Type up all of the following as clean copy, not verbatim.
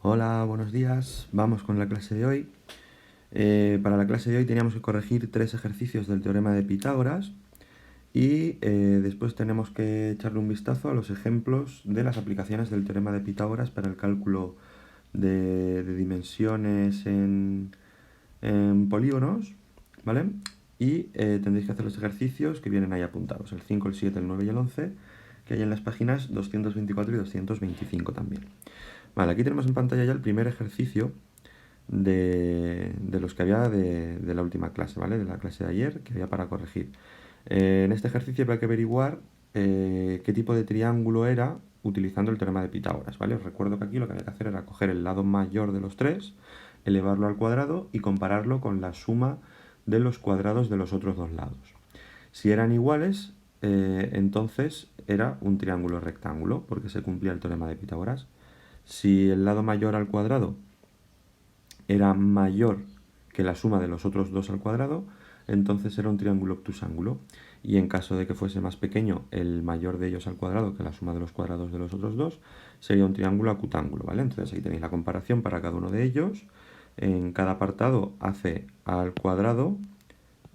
Hola, buenos días. Vamos con la clase de hoy. Para la clase de hoy teníamos que corregir 3 ejercicios del teorema de Pitágoras y después tenemos que echarle un vistazo a los ejemplos de las aplicaciones del teorema de Pitágoras para el cálculo de dimensiones en polígonos, ¿vale? Y tendréis que hacer los ejercicios que vienen ahí apuntados, el 5, el 7, el 9 y el 11, que hay en las páginas 224 y 225 también. Vale, aquí tenemos en pantalla ya el primer ejercicio de los que había de la última clase, ¿vale? De la clase de ayer, que había para corregir. En este ejercicio habrá que averiguar qué tipo de triángulo era utilizando el teorema de Pitágoras, ¿vale? Os recuerdo que aquí lo que había que hacer era coger el lado mayor de los tres, elevarlo al cuadrado y compararlo con la suma de los cuadrados de los otros dos lados. Si eran iguales, entonces era un triángulo rectángulo, porque se cumplía el teorema de Pitágoras. Si el lado mayor al cuadrado era mayor que la suma de los otros dos al cuadrado, entonces era un triángulo obtusángulo. Y en caso de que fuese más pequeño el mayor de ellos al cuadrado que la suma de los cuadrados de los otros dos, sería un triángulo acutángulo, ¿vale? Entonces ahí tenéis la comparación para cada uno de ellos. En cada apartado hace a al cuadrado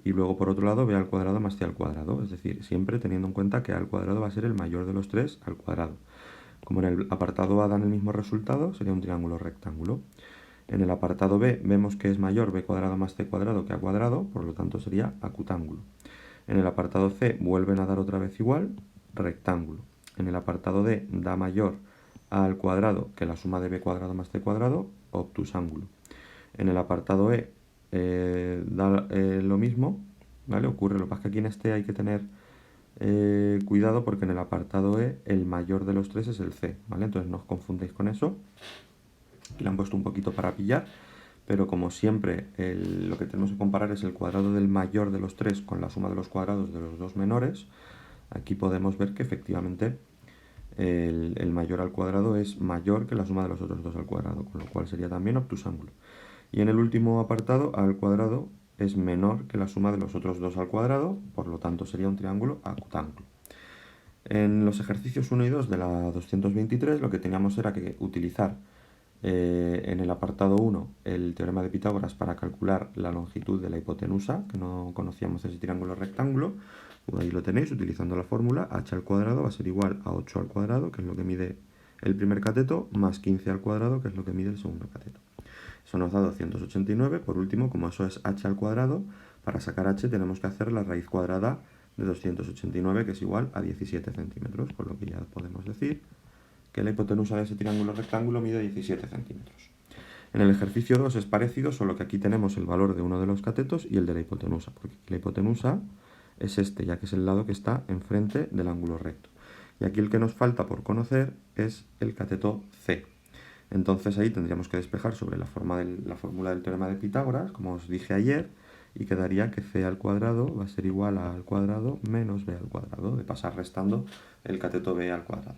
y luego por otro lado b al cuadrado más c al cuadrado. Es decir, siempre teniendo en cuenta que a al cuadrado va a ser el mayor de los tres al cuadrado. Como en el apartado A dan el mismo resultado, sería un triángulo rectángulo. En el apartado B vemos que es mayor b cuadrado más c cuadrado que a cuadrado, por lo tanto sería acutángulo. En el apartado C vuelven a dar otra vez igual, rectángulo. En el apartado D da mayor a al cuadrado que la suma de b cuadrado más c cuadrado, obtusángulo. En el apartado E da lo mismo, ¿vale? Ocurre, lo que pasa es que aquí en este hay que tener cuidado porque en el apartado E el mayor de los tres es el C, ¿vale? Entonces no os confundéis con eso. Aquí le han puesto un poquito para pillar, pero como siempre lo que tenemos que comparar es el cuadrado del mayor de los tres con la suma de los cuadrados de los dos menores. Aquí podemos ver que efectivamente el mayor al cuadrado es mayor que la suma de los otros dos al cuadrado, con lo cual sería también obtusángulo. Y en el último apartado, a al cuadrado es menor que la suma de los otros dos al cuadrado, por lo tanto sería un triángulo acutángulo. En los ejercicios 1 y 2 de la 223 lo que teníamos era que utilizar en el apartado 1 el teorema de Pitágoras para calcular la longitud de la hipotenusa, que no conocíamos ese triángulo rectángulo. Pues ahí lo tenéis, utilizando la fórmula h al cuadrado va a ser igual a 8 al cuadrado, que es lo que mide el primer cateto, más 15 al cuadrado, que es lo que mide el segundo cateto. Eso nos da 289. Por último, como eso es h al cuadrado, para sacar h tenemos que hacer la raíz cuadrada de 289, que es igual a 17 centímetros, por lo que ya podemos decir que la hipotenusa de ese triángulo rectángulo mide 17 centímetros. En el ejercicio 2 es parecido, solo que aquí tenemos el valor de uno de los catetos y el de la hipotenusa, porque la hipotenusa es este, ya que es el lado que está enfrente del ángulo recto. Y aquí el que nos falta por conocer es el cateto C. Entonces ahí tendríamos que despejar sobre la fórmula del teorema de Pitágoras, como os dije ayer, y quedaría que c al cuadrado va a ser igual a al cuadrado menos b al cuadrado, de pasar restando el cateto b al cuadrado.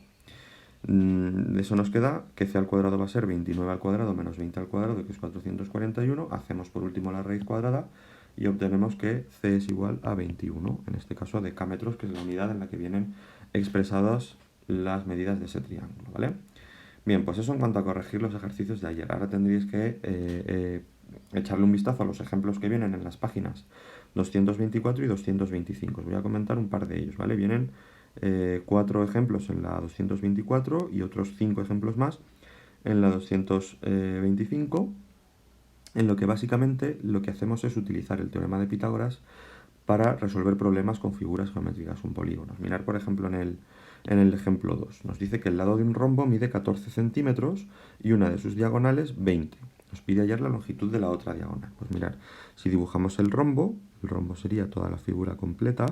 De eso nos queda que c al cuadrado va a ser 29 al cuadrado menos 20 al cuadrado, que es 441. Hacemos por último la raíz cuadrada y obtenemos que c es igual a 21, en este caso decámetros, que es la unidad en la que vienen expresadas las medidas de ese triángulo, ¿vale? Bien, pues eso en cuanto a corregir los ejercicios de ayer. Ahora tendréis que echarle un vistazo a los ejemplos que vienen en las páginas 224 y 225. Os voy a comentar un par de ellos, ¿vale? Vienen 4 ejemplos en la 224 y otros 5 ejemplos más en la 225, en lo que básicamente lo que hacemos es utilizar el teorema de Pitágoras para resolver problemas con figuras geométricas, un polígono. Mirad, por ejemplo, en el ejemplo 2. Nos dice que el lado de un rombo mide 14 centímetros y una de sus diagonales 20. Nos pide hallar la longitud de la otra diagonal. Pues mirad, si dibujamos el rombo sería toda la figura completa.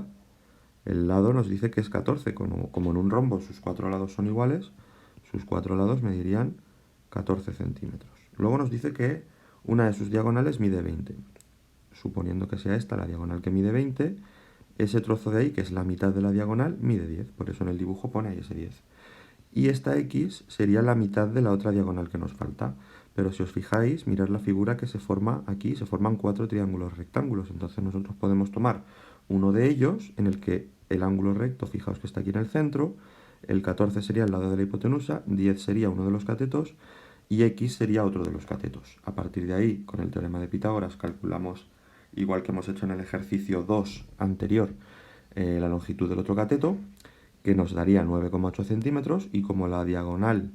El lado nos dice que es 14, como en un rombo sus 4 lados son iguales, sus 4 lados medirían 14 centímetros. Luego nos dice que una de sus diagonales mide 20. Suponiendo que sea esta la diagonal que mide 20, ese trozo de ahí, que es la mitad de la diagonal, mide 10. Por eso en el dibujo pone ahí ese 10. Y esta X sería la mitad de la otra diagonal que nos falta. Pero si os fijáis, mirad la figura que se forma aquí, se forman 4 triángulos rectángulos. Entonces nosotros podemos tomar uno de ellos, en el que el ángulo recto, fijaos que está aquí en el centro, el 14 sería el lado de la hipotenusa, 10 sería uno de los catetos, y X sería otro de los catetos. A partir de ahí, con el teorema de Pitágoras, calculamos, igual que hemos hecho en el ejercicio 2 anterior, la longitud del otro cateto, que nos daría 9,8 centímetros, y como la diagonal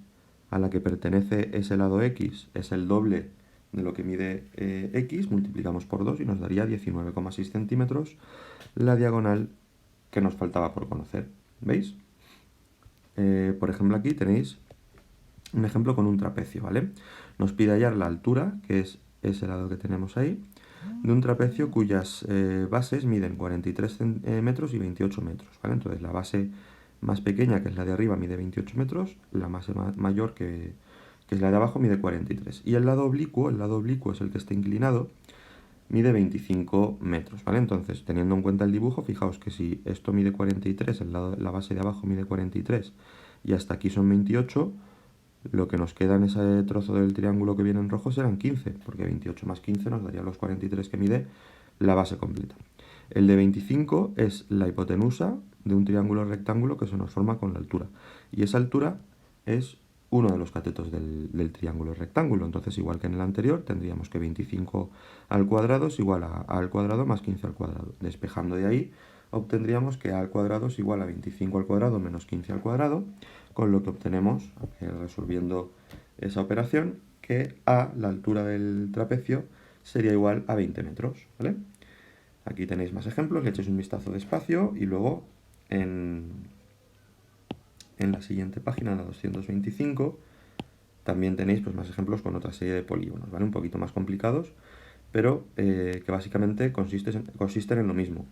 a la que pertenece ese lado X es el doble de lo que mide X, multiplicamos por 2 y nos daría 19,6 centímetros la diagonal que nos faltaba por conocer. ¿Veis? Por ejemplo, aquí tenéis un ejemplo con un trapecio, ¿vale? Nos pide hallar la altura, que es ese lado que tenemos ahí, de un trapecio cuyas bases miden 43 metros y 28 metros, ¿vale? Entonces la base más pequeña, que es la de arriba, mide 28 metros, la más mayor, que es la de abajo, mide 43. Y el lado oblicuo es el que está inclinado, mide 25 metros, ¿vale? Entonces, teniendo en cuenta el dibujo, fijaos que si esto mide 43, la base de abajo mide 43 y hasta aquí son 28, lo que nos queda en ese trozo del triángulo que viene en rojo serán 15, porque 28 más 15 nos daría los 43 que mide la base completa. El de 25 es la hipotenusa de un triángulo rectángulo que se nos forma con la altura. Y esa altura es uno de los catetos del triángulo rectángulo. Entonces, igual que en el anterior, tendríamos que 25 al cuadrado es igual a al cuadrado más 15 al cuadrado. Despejando de ahí, obtendríamos que a al cuadrado es igual a 25 al cuadrado menos 15 al cuadrado, con lo que obtenemos, resolviendo esa operación, que a, la altura del trapecio, sería igual a 20 metros, ¿vale? Aquí tenéis más ejemplos, le echéis un vistazo despacio y luego en la siguiente página, la 225, también tenéis pues, más ejemplos con otra serie de polígonos, ¿vale? Un poquito más complicados, pero que básicamente consisten en lo mismo.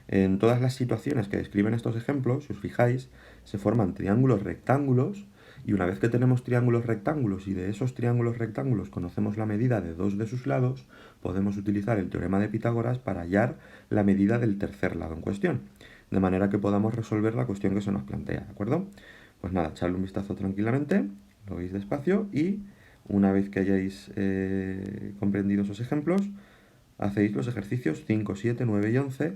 En todas las situaciones que describen estos ejemplos, si os fijáis, se forman triángulos rectángulos, y una vez que tenemos triángulos rectángulos y de esos triángulos rectángulos conocemos la medida de dos de sus lados, podemos utilizar el teorema de Pitágoras para hallar la medida del tercer lado en cuestión, de manera que podamos resolver la cuestión que se nos plantea, ¿de acuerdo? Pues nada, echarle un vistazo tranquilamente, lo veis despacio y una vez que hayáis comprendido esos ejemplos, hacéis los ejercicios 5, 7, 9 y 11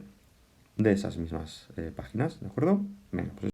de esas mismas páginas, ¿de acuerdo? Venga, pues